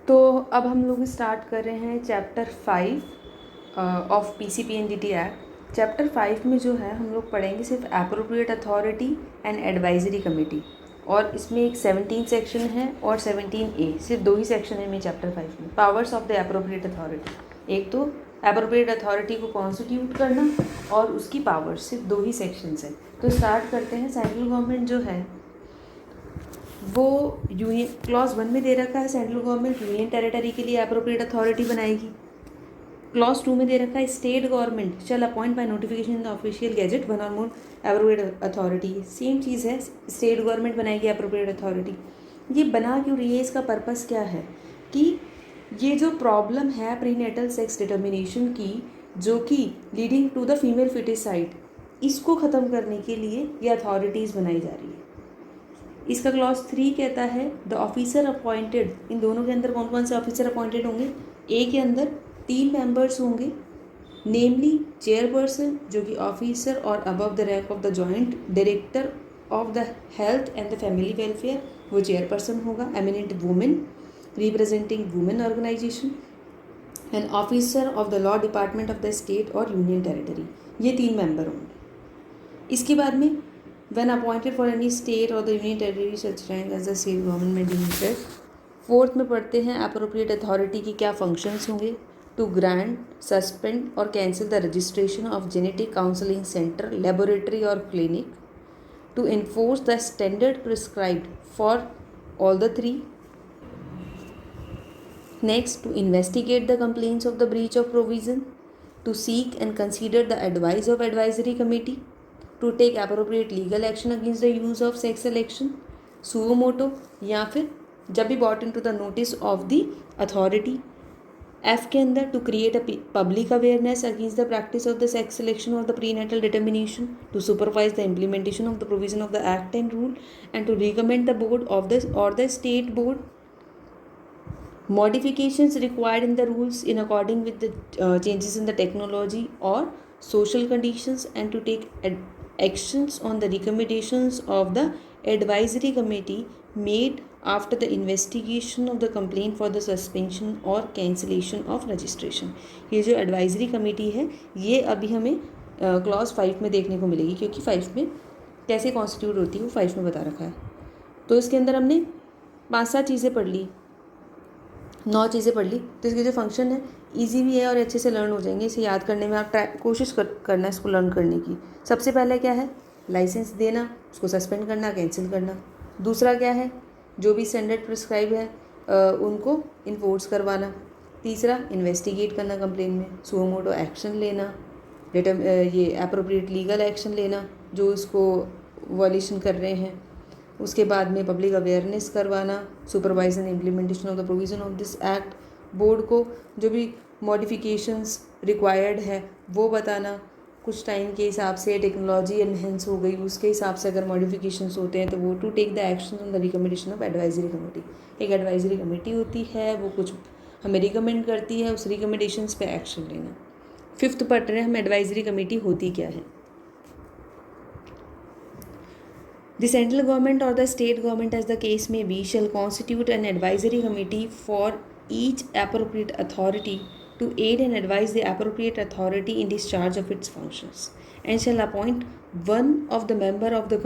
तो अब हम लोग स्टार्ट कर रहे हैं chapter 5 of PCPNDT act. Chapter 5 में जो है हम लोग पढ़ेंगे सिर्फ appropriate authority and advisory committee, और इसमें एक 17 सेक्शन है और 17A, सिर्फ 2 ही सेक्शन है मेरे चैप्टर 5 में। Powers of the appropriate authority, एक तो एप्रोप्रिएट अथॉरिटी को कॉन्स्टिट्यूट करना और उसकी पावर्स, सिर्फ 2 ही सेक्शंस हैं। तो स्टार्ट करते हैं। सेंट्रल गवर्नमेंट जो है वो यूनियन क्लॉज 1 में दे रखा है, सेंट्रल गवर्नमेंट यूनियन टेरिटरी के लिए एप्रोप्रिएट अथॉरिटी बनाएगी। क्लॉज 2 में दे रखा है state government shall appoint by notification in the official gazette one or more appropriate authority. Same चीज़ है, स्टेट गवर्नमेंट बनाएगी एप्रोप्रिएट अथॉरिटी। ये बना क्यों रही है, इसका पर्पस क्या है कि ये जो प्रॉब्लम है प्रीनेटल सेक्स डिटर्मिनेशन की, जो कि leading to the female foeticide, इसको ख़त्म करने के लिए ये अथॉरिटीज़ बनाई जा रही है। इसका क्लॉज 3 कहता है द ऑफिसर अपॉइंटेड, इन दोनों के अंदर कौन कौन से ऑफिसर अपॉइंटेड होंगे। ए के अंदर 3 मेंबर्स होंगे, नेमली चेयरपर्सन जो कि ऑफिसर और above the rank of the joint director of the health and the family welfare, वो चेयरपर्सन होगा। Eminent women representing women organisation and officer of the law department of the state or union territory, ये 3 member होंगे। इसके बाद में when appointed for any state or the union territory such rank as the state government may deem fit। 4th में पढ़ते हैं appropriate authority की क्या functions होंगे। to grant, suspend और cancel the registration of genetic counseling center, laboratory or clinic, to enforce the standard prescribed for all the 3। next, to investigate the complaints of the breach of provision, to seek and consider the advice of advisory committee, to take appropriate legal action against the use of sex selection, suo moto, या फिर जब भी brought into the notice of the authority। F के अंदर to create a public awareness against the practice of the sex selection or the prenatal determination, to supervise the implementation of the provision of the act and rule, and to recommend the board of the or the state board modifications required in the rules in according with the changes in the technology or social conditions, and to take actions on the recommendations of the advisory committee made after the investigation of the complaint for the suspension or cancellation of registration। ये जो advisory committee है ये अभी हमें clause 5 में देखने को मिलेगी, क्योंकि 5 में कैसे कॉन्स्टिट्यूट होती है वो 5 में बता रखा है। तो इसके अंदर हमने 5-7 चीज़ें पढ़ ली, 9 चीज़ें पढ़ ली। तो इसके जो फंक्शन है ईजी भी है और अच्छे से लर्न हो जाएंगे। इसे याद करने में आप कोशिश करना इसको लर्न करने की। सबसे पहले क्या है, लाइसेंस देना, उसको सस्पेंड करना, कैंसिल करना। दूसरा क्या है, जो भी स्टैंडर्ड प्रिस्क्राइब है उनको इन्फोर्स करवाना। तीसरा, इन्वेस्टिगेट करना कंप्लेन में, सुओ मोटो एक्शन लेना, ये एप्रोप्रिएट लीगल एक्शन लेना जो इसको वॉल्यूशन कर रहे हैं। उसके बाद में पब्लिक अवेयरनेस करवाना, supervision implementation of the provision of this act, board को जो भी मॉडिफिकेशंस रिक्वायर्ड है वो बताना। कुछ टाइम के हिसाब से टेक्नोलॉजी एनहेंस हो गई, उसके हिसाब से अगर मॉडिफिकेशंस होते हैं तो वो to take the action on the recommendation of advisory committee. एक एडवाइजरी कमेटी होती है, वो कुछ हमें रिकमेंड करती है, उस रिकमेंडेशंस पे एक्शन लेना। 5th पढ़ रहे हैं हम, एडवाइजरी कमेटी होती क्या है। The central government or the state government, as the case may be, shall constitute an advisory committee for each appropriate authority to aid and advise the appropriate authority in discharge of its functions, and shall appoint one of the member of the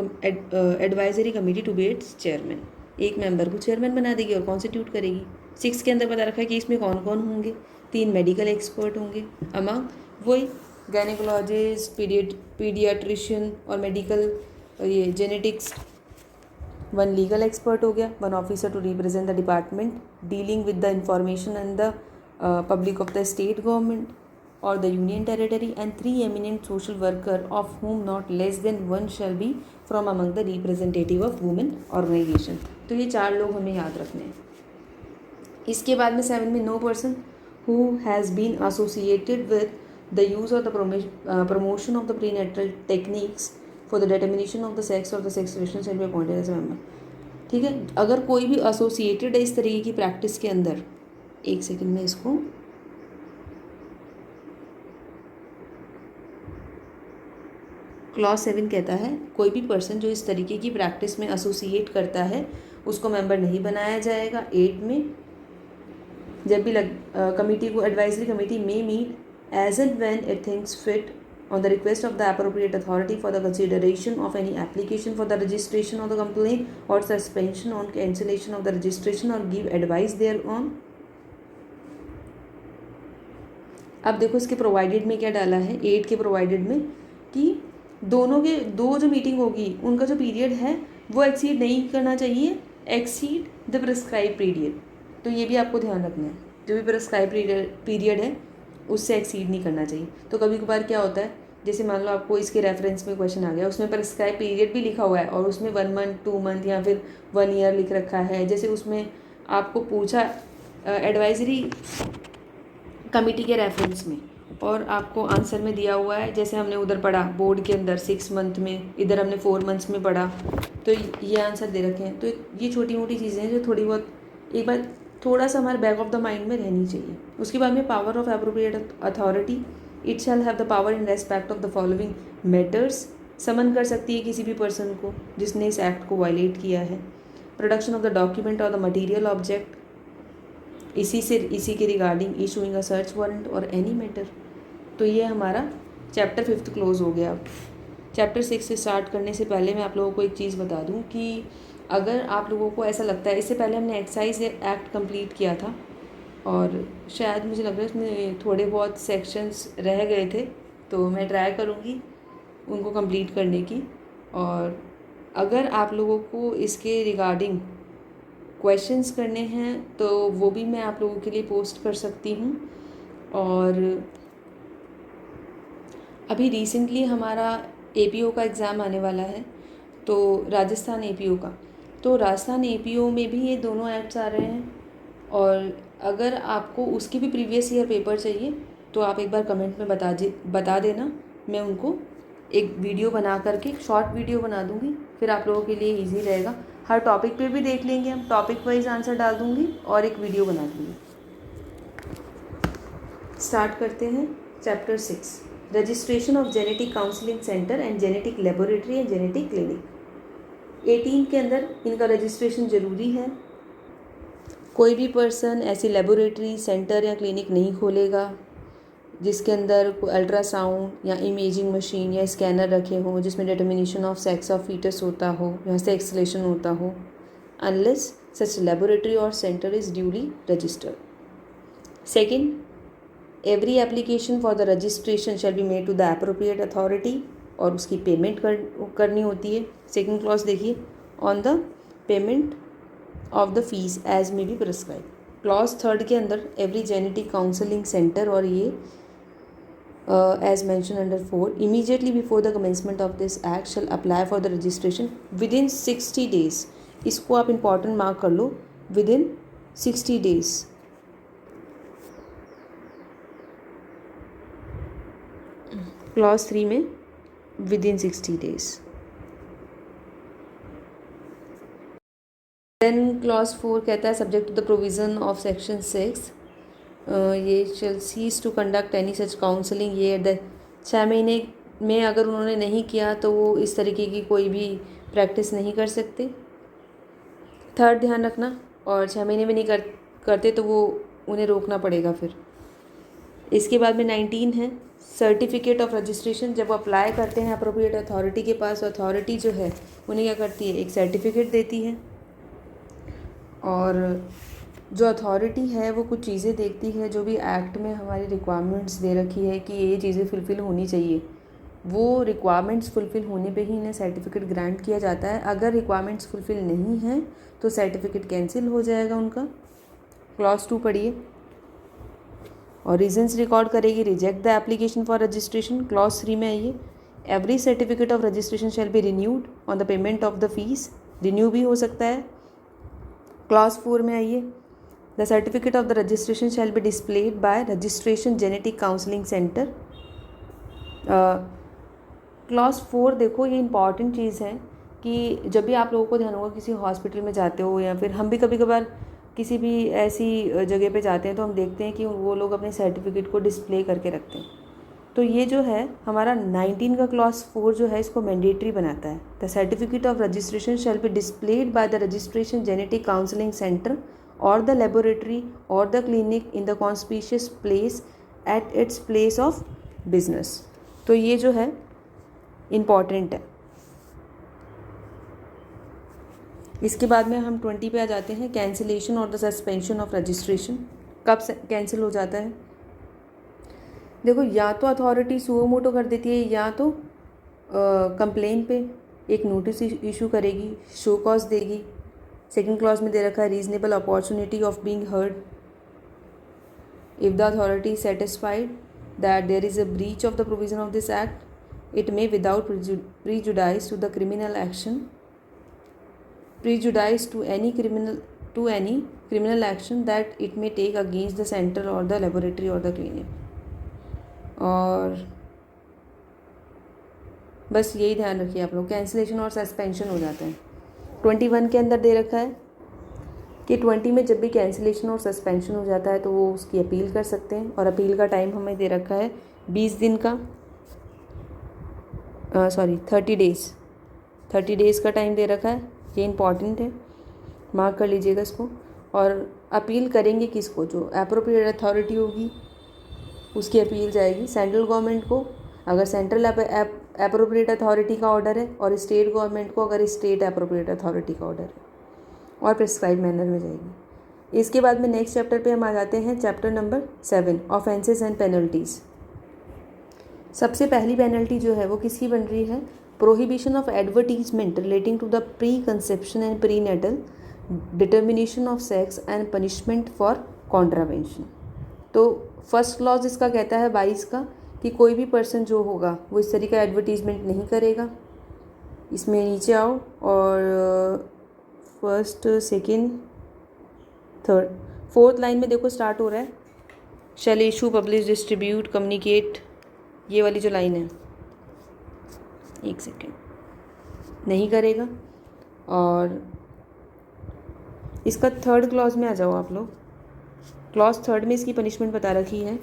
advisory committee to be its chairman। एक member को chairman बना देगी और constitute करेगी। 6 के अंदर बता रखा है कि इसमें कौन कौन होंगे। 3 मेडिकल एक्सपर्ट होंगे, अमंग वही गायनेकोलॉजिस्ट, पीडियाट्रिशियन और मेडिकल ये जेनेटिक्स। 1 लीगल एक्सपर्ट हो गया, 1 officer to represent the department dealing with the information and the public of the state government और the union territory, and 3 eminent social worker of whom not less than 1 shall be from among the representative of women organization। तो ये 4 लोग हमें याद रखने हैं। इसके बाद में 7 में, no person who has been associated with the use of the promotion of the prenatal techniques for the determination of the sex or the sex selection shall be appointed as a member। ठीक है, अगर कोई भी associated है इस तरीके की practice के अंदर, एक सेकंड में इसको क्लॉज 7 कहता है कोई भी पर्सन जो इस तरीके की प्रैक्टिस में एसोसिएट करता है उसको मेंबर नहीं बनाया जाएगा। 8 में जब भी कमिटी को advisory committee may meet as and when it thinks fit on the request of the appropriate authority for the consideration of any application for the registration of the complaint or suspension on cancellation of the registration or give advice thereon. अब देखो इसके provided में क्या डाला है, 8 के provided में कि दोनों के दो जो मीटिंग होगी उनका जो पीरियड है वो एक्सीड नहीं करना चाहिए, एक्सीड द प्रिस्क्राइब पीरियड. तो ये भी आपको ध्यान रखना है, जो भी प्रिस्क्राइब पीरियड है उससे एक्सीड नहीं करना चाहिए. तो कभी कभार क्या होता है, जैसे मान लो आपको इसके रेफरेंस में क्वेश्चन आ गया, उसमें प्रिस्क्राइब पीरियड भी लिखा हुआ है और उसमें 1 मंथ 2 मंथ या फिर 1 ईयर लिख रखा है. जैसे उसमें आपको पूछा एडवाइजरी कमिटी के रेफरेंस में और आपको आंसर में दिया हुआ है, जैसे हमने उधर पढ़ा बोर्ड के अंदर 6 मंथ में, इधर हमने 4 मंथ्स में पढ़ा, तो ये आंसर दे रखे हैं. तो ये छोटी मोटी चीज़ें हैं जो थोड़ी बहुत एक बार थोड़ा सा हमारे बैक ऑफ द माइंड में रहनी चाहिए. उसके बाद में power of appropriate authority, it shall have the power in respect of the following matters. Summon कर सकती है किसी भी पर्सन को जिसने इस एक्ट को वायलेट किया है. प्रोडक्शन ऑफ द डॉक्यूमेंट और द मटीरियल ऑब्जेक्ट, इसी के रिगार्डिंग इशूइंग अ सर्च वारंट और एनी मैटर. तो ये हमारा चैप्टर 5 क्लोज हो गया. अब चैप्टर 6 से स्टार्ट करने से पहले मैं आप लोगों को एक चीज़ बता दूं कि अगर आप लोगों को ऐसा लगता है, इससे पहले हमने एक्साइज एक्ट कंप्लीट किया था और शायद मुझे लग रहा है इसमें थोड़े बहुत सेक्शंस रह गए थे, तो मैं ट्राई करूँगी उनको कंप्लीट करने की. और अगर आप लोगों को इसके रिगार्डिंग क्वेश्चंस करने हैं तो वो भी मैं आप लोगों के लिए पोस्ट कर सकती हूँ. और अभी रिसेंटली हमारा APO का एग्ज़ाम आने वाला है, तो राजस्थान APO का, तो राजस्थान APO में भी ये दोनों एक्ट्स आ रहे हैं. और अगर आपको उसके भी प्रीवियस ईयर पेपर चाहिए तो आप एक बार कमेंट में बता देना, मैं उनको एक वीडियो बना करके शॉर्ट वीडियो बना दूँगी, फिर आप लोगों के लिए ईजी रहेगा. हर टॉपिक पे भी देख लेंगे हम, टॉपिक वाइज आंसर डाल दूँगी और एक वीडियो बना दूँगी. स्टार्ट करते हैं chapter 6, registration of genetic counselling centre and genetic laboratory and genetic clinic. 18 के अंदर इनका रजिस्ट्रेशन ज़रूरी है. कोई भी पर्सन ऐसी लेबोरेटरी सेंटर या क्लिनिक नहीं खोलेगा जिसके अंदर कोई अल्ट्रासाउंड या इमेजिंग मशीन या स्कैनर रखे हों जिसमें determination of sex of foetus होता हो या सेक्स सिलेक्शन होता हो, unless such laboratory or centre is duly registered. Second, every application for the registration shall be made to the appropriate authority, और उसकी पेमेंट करनी होती है. सेकेंड क्लॉज देखिए, on the payment of the fees as may be prescribe. Clause 3 के अंदर every genetic counselling centre, और ये as mentioned under 4, immediately before the commencement of this act shall apply for the registration within 60 days. इसको आप important mark कर लो, within 60 days. Clause 3 में within 60 days. Then clause 4 कहता है subject to the provision of section 6, ये shall cease to conduct any such counselling. ये 6 महीने में अगर उन्होंने नहीं किया तो वो इस तरीके की कोई भी प्रैक्टिस नहीं कर सकते. थर्ड ध्यान रखना, और 6 महीने में नहीं करते तो वो उन्हें रोकना पड़ेगा फिर. इसके बाद में 19 है सर्टिफिकेट ऑफ रजिस्ट्रेशन. जब वो अप्लाई करते हैं अप्रोप्रिएट अथॉरिटी के पास, अथॉरिटी जो है उन्हें क्या करती है, एक सर्टिफिकेट देती है. और जो अथॉरिटी है वो कुछ चीज़ें देखती है जो भी एक्ट में हमारी रिक्वायरमेंट्स दे रखी है कि ये चीज़ें फुलफ़िल होनी चाहिए. वो रिक्वायरमेंट्स फुलफ़िल होने पे ही इन्हें सर्टिफिकेट ग्रांट किया जाता है. अगर रिक्वायरमेंट्स फुलफ़िल नहीं हैं तो सर्टिफिकेट कैंसिल हो जाएगा उनका. क्लॉज 2 पढ़िए, और रीजंस रिकॉर्ड करेगी. Reject the application for registration. Clause 3 में आइए, every certificate of registration shall B renewed on the payment of the fees. Renew भी हो सकता है. क्लॉज 4 में आइए, the certificate of the registration shall be displayed bye registration genetic counselling centre. Clause 4 देखो, ये इंपॉर्टेंट चीज़ है कि जब भी आप लोगों को ध्यान होगा किसी हॉस्पिटल में जाते हो या फिर हम भी कभी कभार किसी भी ऐसी जगह पे जाते हैं तो हम देखते हैं कि वो लोग अपने सर्टिफिकेट को डिस्प्ले करके रखते हैं. तो ये जो है हमारा 19 का क्लॉज 4 जो है इसको मैंडेटरी बनाता है. The certificate of registration shall be displayed by the registration genetic counselling centre or the laboratory or the clinic in the conspicuous place at its place of business। तो ये जो है इम्पॉर्टेंट है। इसके बाद में हम 20 पे आ जाते हैं, कैंसिलेशन और द सस्पेंशन ऑफ रजिस्ट्रेशन। कब कैंसिल हो जाता है? देखो, या तो अथॉरिटी सुओ मोटो कर देती है या तो कंप्लेन पे एक नोटिस इशू करेगी, शो कॉज देगी। सेकंड क्लॉज में दे रखा है reasonable opportunity of being heard if the authority satisfied that there is a breach of the provision of this act it may without prejudice to the criminal action prejudice to any criminal action that it may take against the center or the laboratory or the clinic। और बस यही ध्यान रखिए आप लोग, cancellation और suspension हो जाते हैं। 21 के अंदर दे रखा है कि 20 में जब भी कैंसिलेशन और सस्पेंशन हो जाता है तो वो उसकी अपील कर सकते हैं, और अपील का टाइम हमें दे रखा है 20 दिन का, 30 डेज़ का टाइम दे रखा है। ये इम्पॉर्टेंट है, मार्क कर लीजिएगा इसको। और अपील करेंगे किसको? जो एप्रोप्रिएट अथॉरिटी होगी उसकी अपील जाएगी सेंट्रल गवर्नमेंट को अगर सेंट्रल एप्रोप्रिएट अथॉरिटी का ऑर्डर है, और स्टेट गवर्नमेंट को अगर स्टेट एप्रोप्रिएट अथॉरिटी का ऑर्डर है, और प्रिस्क्राइब मैनर में जाएगी। इसके बाद में नेक्स्ट चैप्टर पे हम आ जाते हैं, chapter number 7, offences and penalties. सबसे पहली पेनल्टी जो है वो किसकी बन रही है? Prohibition of advertisement relating to the pre conception and pre natal determination of sex and punishment for contravention. तो फर्स्ट क्लॉज इसका कहता है 22 का कि कोई भी पर्सन जो होगा वो इस तरीके का एडवर्टीजमेंट नहीं करेगा। इसमें नीचे आओ और first, second, third, fourth line में देखो स्टार्ट हो रहा है, shall issue, publish, distribute, communicate, ये वाली जो लाइन है, एक सेकेंड, नहीं करेगा। और इसका थर्ड क्लॉज में आ जाओ आप लोग। क्लॉज थर्ड में इसकी पनिशमेंट बता रखी है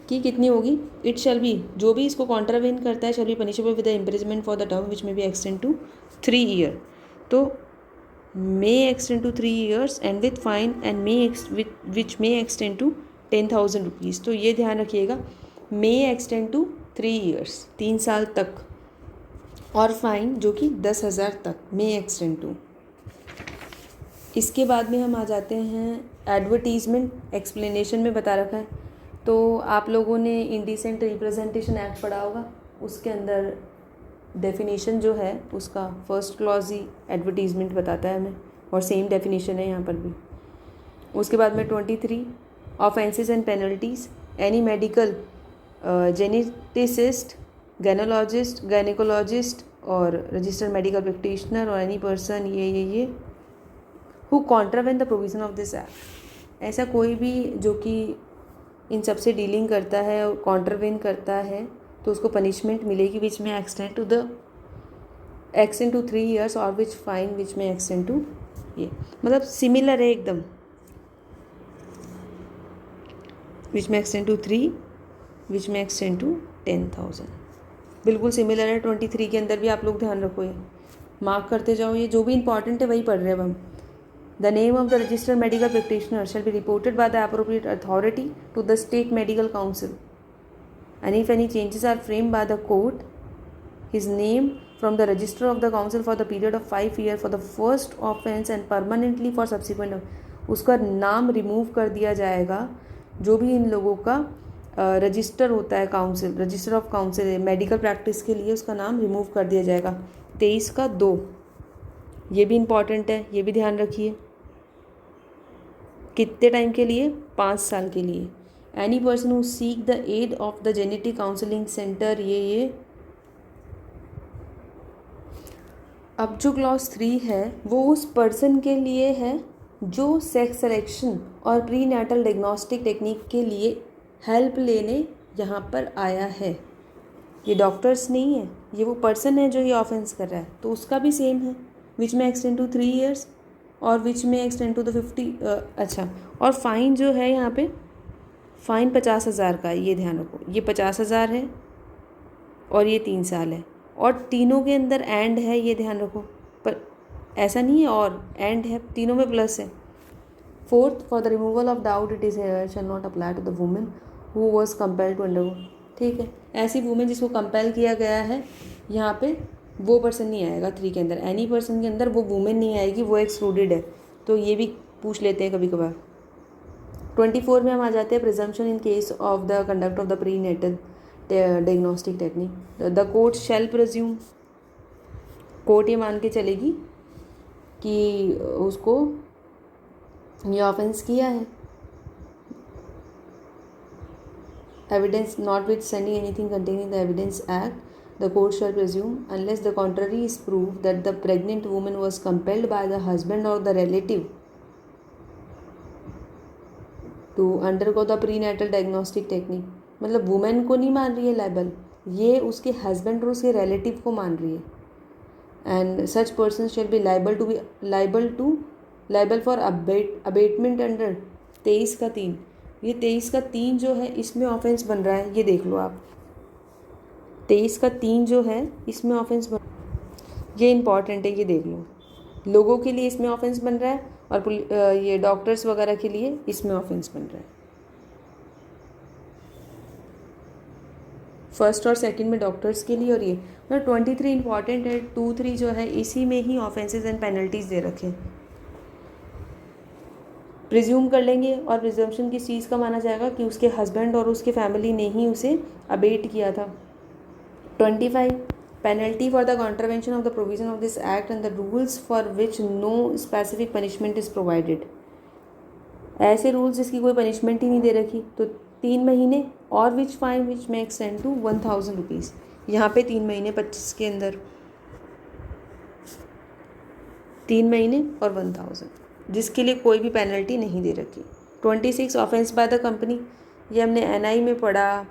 कि कितनी होगी। इट शैल बी, जो भी इसको कॉन्ट्रावेन करता है, shall be punishable with the imprisonment for the term which may be extend to 3 year. तो may extend to 3 years and with fine and which may extend to 10,000 rupees. तो ये ध्यान रखिएगा, मे एक्सटेंड टू 3 ईयर्स, 3 साल तक, और fine जो कि 10,000 तक, मे एक्सटेंड टू। इसके बाद में हम आ जाते हैं एडवर्टीजमेंट। एक्सप्लेनेशन में बता रखा है, तो आप लोगों ने इंडिसेंट रिप्रेजेंटेशन एक्ट पढ़ा होगा, उसके अंदर डेफिनेशन जो है उसका फर्स्ट क्लॉज ही एडवर्टीजमेंट बताता है हमें, और सेम डेफिनेशन है यहाँ पर भी। उसके बाद में 23, offences and penalties. Any medical geneticist, gynaecologist, gynaecologist और रजिस्टर्ड मेडिकल प्रैक्टिशनर और एनी पर्सन ये who contravene the provision of this act. ऐसा कोई भी जो कि इन सब से डीलिंग करता है और कॉन्ट्रावेन करता है तो उसको पनिशमेंट मिलेगी विच में एक्सटेंड टू 3 ईयर्स और विच फाइन विच में एक्सटेंड टू, ये मतलब सिमिलर है एकदम, विच में एक्सटेंड टू 3, विच में एक्सटेंड टू 10,000, बिल्कुल सिमिलर है। 23 के अंदर भी आप लोग ध्यान रखो, ये मार्क करते जाओ, ये जो भी इंपॉर्टेंट है वही पढ़ रहे हैं अब हम। The name of the registered medical practitioner shall be reported by the appropriate authority to the state medical council and if any changes are framed by the court his name from the register of the council for the period of 5 year for the first offence and permanently for subsequent, उसका नाम remove कर दिया जाएगा। जो भी इन लोगों का register होता है council, register of council medical practice के लिए, उसका नाम रिमूव कर दिया जाएगा। 23 का 2, ये भी इम्पॉर्टेंट है, ये भी ध्यान रखिए। कितने टाइम के लिए? 5 साल के लिए। Any person who seek the aid of the genetic counselling centre, ये अब जो क्लॉज 3 है वो उस पर्सन के लिए है जो सेक्स सिलेक्शन और प्री नेटल डायग्नोस्टिक टेक्निक के लिए हेल्प लेने यहाँ पर आया है। ये डॉक्टर्स नहीं है, ये वो पर्सन है जो ये ऑफेंस कर रहा है, तो उसका भी सेम है, विच में एक्सटेंड टू 3 ईयर्स और विच में एक्सटेंड टू द 50। अच्छा, और फाइन जो है यहाँ पे, फ़ाइन 50,000 का है, ये ध्यान रखो, ये 50,000 है और ये 3 साल है, और तीनों के अंदर एंड है, ये ध्यान रखो, पर ऐसा नहीं है और एंड है, तीनों में प्लस है। 4th, for the removal of doubt it is shall not apply to the women who was compelled to undergo. ठीक है, ऐसी वुमेन जिसको कंपेल किया गया है, यहाँ पे वो पर्सन नहीं आएगा 3 के अंदर, एनी पर्सन के अंदर वो वुमेन नहीं आएगी, वो एक्सक्लूडेड है। तो ये भी पूछ लेते हैं कभी कभार। 24 में हम आ जाते हैं presumption in case of the conduct of the pre natal diagnostic technique. The court shall presume, court ये मान के चलेगी कि उसको ये ऑफेंस किया है। Evidence not with sending anything containing the evidence act, the court shall presume, unless the contrary is proved, that the pregnant woman was compelled by the husband or the relative to undergo the prenatal diagnostic technique। मतलब women को नहीं मान रही है liable, ये उसके husband और उसके रिलेटिव को मान रही है। And such person shall be liable for abetment under 23 का 3। ये 23 का 3 जो है इसमें ऑफेंस बन रहा है, ये देख लो आप। 23 का 3 जो है इसमें ऑफेंस बन, ये इंपॉर्टेंट है, ये देख लो। लोगों के लिए इसमें ऑफेंस बन रहा है और ये डॉक्टर्स वगैरह के लिए इसमें ऑफेंस बन रहा है। फर्स्ट और सेकंड में डॉक्टर्स के लिए, और ये मतलब 23 इंपॉर्टेंट है। 2-3 जो है इसी में ही ऑफेंसेस एंड पेनल्टीज दे रखे हैं। प्रिज्यूम कर लेंगे, और प्रिजम्पशन किस चीज़ का माना जाएगा कि उसके हस्बैंड और उसके फैमिली ने ही उसे अबेट किया था। 25 penalty for the contravention of the provision of this act and the rules for which no specific punishment is provided. ऐसे रूल्स जिसकी कोई पनिशमेंट ही नहीं दे रखी तो 3 महीने, और which fine which may extend to 1000 rupees. यहाँ पे 3 महीने 25 के अंदर 3 महीने और 1000, जिसके लिए कोई भी पेनल्टी नहीं दे रखी। 26 ऑफेंस बाय द कंपनी, ये हमने NI में पढ़ा,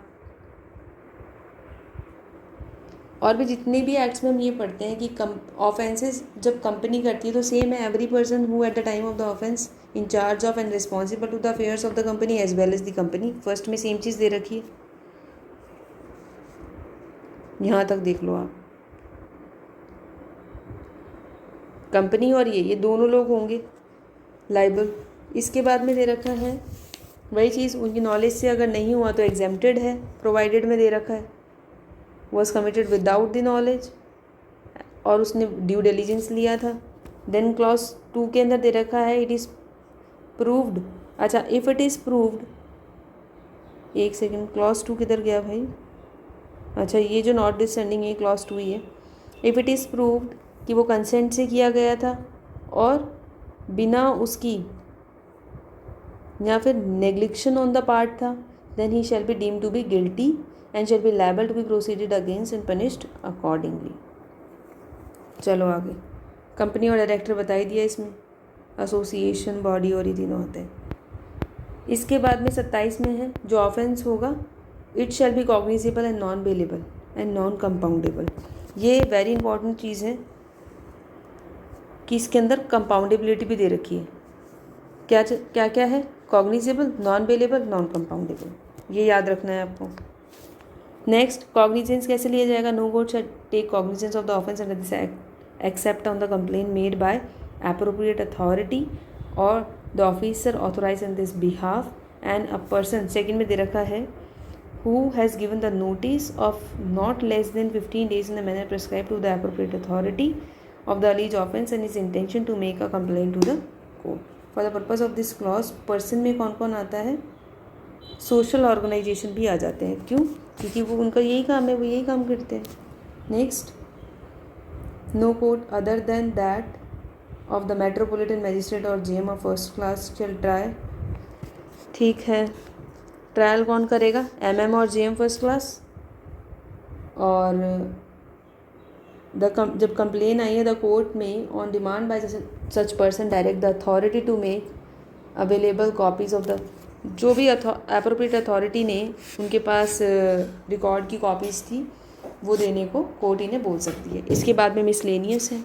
और भी जितने भी एक्ट्स में हम ये पढ़ते हैं कि ऑफेंसेस जब कंपनी करती है तो सेम है। Every person who at the time of the offence in charge of and responsible to the affairs of the company as well as the company. First में सेम चीज़ दे रखी है, यहाँ तक देख लो आप। कंपनी और ये दोनों लोग होंगे लाइबल। इसके बाद में दे रखा है वही चीज़, उनकी नॉलेज से अगर नहीं हुआ तो एग्जेम्प्टेड है, प्रोवाइडेड में दे रखा है was committed without the knowledge, और उसने ड्यू डिलीजेंस लिया था। देन क्लॉज 2 के अंदर दे रखा है इट इज़ प्रूव्ड। अच्छा, इफ़ इट इज़ प्रूव्ड, एक सेकेंड, क्लॉज 2 किधर गया भाई? अच्छा, ये जो नॉट डिसेंडिंग है क्लॉज 2 ही है। इफ़ इट इज़ प्रूव्ड कि वो कंसेंट से किया गया था और बिना उसकी या फिर नेग्लिक्शन ऑन द पार्ट था, then he shall be deemed to be guilty and shall be liable to be proceeded against and punished accordingly। चलो आगे, कंपनी और डायरेक्टर बता ही दिया, इसमें एसोसिएशन, बॉडी और ये तीनों होते हैं। इसके बाद में 27 में है जो ऑफेंस होगा, it shall be cognizable and non bailable and non compoundable. ये वेरी इंपॉर्टेंट चीज़ है कि इसके अंदर कंपाउंडेबिलिटी भी दे रखी है। क्या क्या क्या है? Cognizable, non bailable, non compoundable, ये याद रखना है आपको। नेक्स्ट, कॉग्निजेंस कैसे लिया जाएगा? No court shall take cognizance of the offence under this act except on the complaint made by appropriate authority और the officer authorise in this behalf and a person. Second में दे रखा है who has given the notice of not less than 15 days in the manner prescribe to the appropriate authority of the alleged offence and his intention to make a complaint to the court। For the purpose of this clause person में कौन कौन आता है? Social organisation भी आ जाते हैं। क्यों? क्योंकि वो उनका यही काम है, वो यही काम करते हैं। Next, no court other than that of the metropolitan magistrate or GM of first class shall try. ठीक है, ट्रायल कौन करेगा? MM और GM फर्स्ट क्लास। और जब कंप्लेन आई है द कोर्ट में on demand by such person direct the authority to make available copies of the, जो भी एप्रोप्रिएट अथॉरिटी ने उनके पास रिकॉर्ड की कॉपीज़ थी वो देने को कोर्ट इन्हें बोल सकती है। इसके बाद में मिसलेनियस है,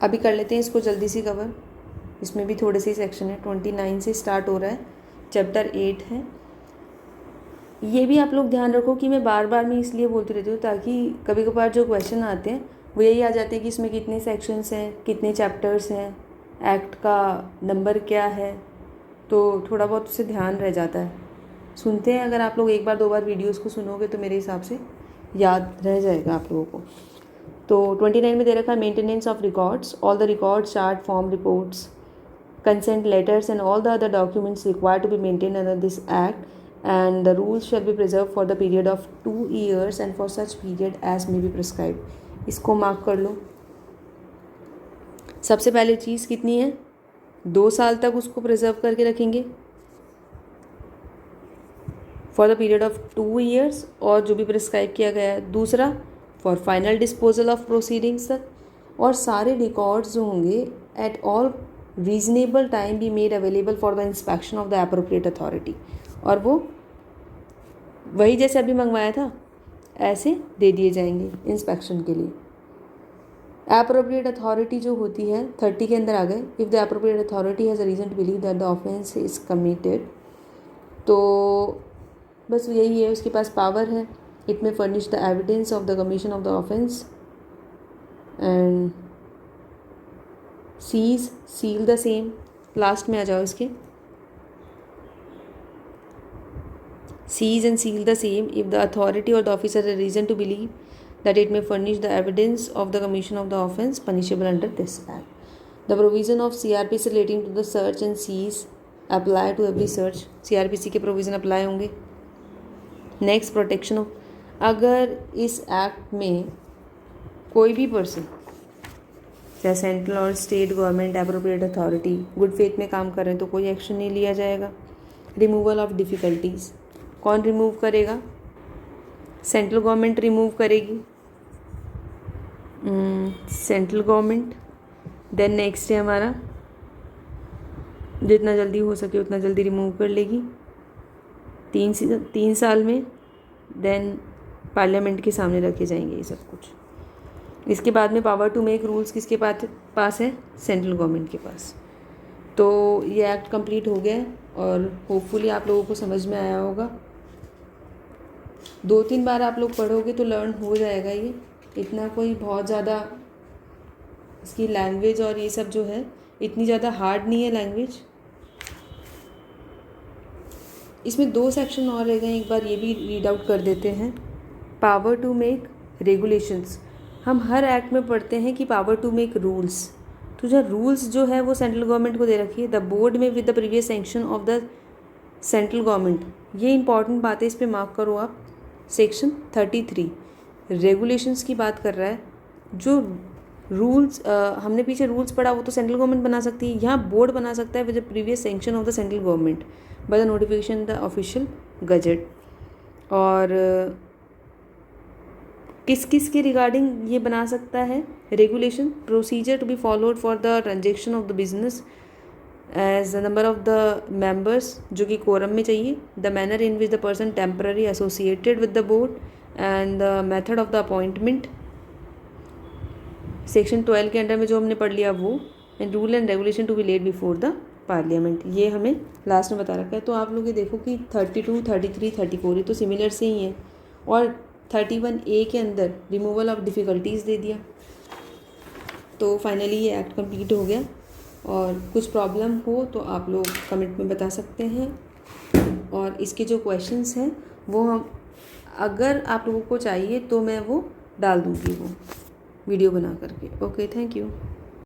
अभी कर लेते हैं इसको जल्दी से कवर। इसमें भी थोड़े से सेक्शन है, 29 से स्टार्ट हो रहा है, चैप्टर 8 है। ये भी आप लोग ध्यान रखो कि मैं बार बार मैं इसलिए बोलती रहती हूँ ताकि कभी कभार जो क्वेश्चन आते हैं वो यही आ जाते हैं कि इसमें कितने सेक्शंस हैं, कितने चैप्टर्स हैं, एक्ट का नंबर क्या है, तो थोड़ा बहुत उससे ध्यान रह जाता है। सुनते हैं, अगर आप लोग एक बार दो बार वीडियोस को सुनोगे तो मेरे हिसाब से याद रह जाएगा आप लोगों को। तो 29 में दे रखा है maintenance of records, all the records, chart, form, reports, consent letters and all the other documents required to be maintained under this act, and the rules shall be preserved for the period of 2 years and for such period as may be prescribed। इसको mark कर लो। सबसे पहले चीज़ कितनी है, 2 साल तक उसको preserve करके रखेंगे for the period of 2 years, और जो भी प्रिस्क्राइब किया गया है। दूसरा, for final disposal of proceedings तक, और सारे रिकॉर्ड्स जो होंगे at all reasonable time be made available for the inspection of the appropriate authority, और वो वही जैसे अभी मंगवाया था ऐसे दे दिए जाएंगे इंस्पेक्शन के लिए। एप्रोप्रिएट अथॉरिटी जो होती है 30 के अंदर आ गए। If the appropriate authority has a reason to believe that the offence is committed, तो बस यही है, उसके पास पावर है। It may furnish the evidence of the commission of the offence and seize seal the same. Last में आ जाओ इसके, seize and seal the same if the authority or the officer has a reason to believe that it may furnish the evidence of the commission of the offence punishable under this act। The provision of CRPC relating to the search and seize apply to every search। CRPC के provision apply होंगे। Next, protection of, अगर इस act में कोई भी person, चाहे central और state government appropriate authority, good faith में काम कर रहे हैं तो कोई एक्शन नहीं लिया जाएगा। रिमूवल ऑफ डिफ़िकल्टीज़, कौन रिमूव करेगा, सेंट्रल गवर्नमेंट रिमूव करेगी, सेंट्रल गवर्नमेंट। देन नेक्स्ट है हमारा, जितना जल्दी हो सके उतना जल्दी रिमूव कर लेगी 3 साल में। देन पार्लियामेंट के सामने रखे जाएंगे ये सब कुछ। इसके बाद में पावर टू मेक रूल्स किसके पास है, सेंट्रल गवर्नमेंट के पास। तो ये एक्ट कंप्लीट हो गया है और होपफुली आप लोगों को समझ में आया होगा। 2-3 बार आप लोग पढ़ोगे तो लर्न हो जाएगा ये, इतना कोई बहुत ज़्यादा इसकी लैंग्वेज और ये सब जो है इतनी ज़्यादा हार्ड नहीं है लैंग्वेज। इसमें 2 सेक्शन और रह गए, एक बार ये भी रीड आउट कर देते हैं। पावर टू मेक रेगुलेशंस, हम हर एक्ट में पढ़ते हैं कि पावर टू मेक रूल्स, तो जो रूल्स जो है वो सेंट्रल गवर्नमेंट को दे रखी है। द बोर्ड में with the previous sanction of the central government, ये इंपॉर्टेंट बात है, इस पर मार्क करो आप। सेक्शन 33 रेगुलेशंस की बात कर रहा है। जो रूल्स हमने पीछे रूल्स पढ़ा वो तो सेंट्रल गवर्नमेंट बना सकती है, यहाँ बोर्ड बना सकता है with the previous sanction of the central government by the notification the official gazette. और किस किस के रिगार्डिंग ये बना सकता है regulation, procedure to be followed for the transaction of the business as the number of the members, जो कि कोरम में चाहिए, the manner in which the person temporary associated with the board and the method of the appointment. Section 12 के under में जो हमने पढ़ लिया वो, and rule and regulation to be laid before the parliament, ये हमें लास्ट में बता रखा है। तो आप लोग ये देखो कि 32, 33, 34 ये तो सिमिलर से ही है, और 31A के अंदर रिमूवल ऑफ डिफ़िकल्टीज़ दे दिया। तो फाइनली ये एक्ट कंप्लीट हो गया। और कुछ प्रॉब्लम हो तो आप लोग कमेंट में बता सकते हैं, और इसके जो क्वेश्चंस हैं वो हम, अगर आप लोगों को चाहिए तो मैं वो डाल दूँगी वो वीडियो बना करके। Okay, thank you.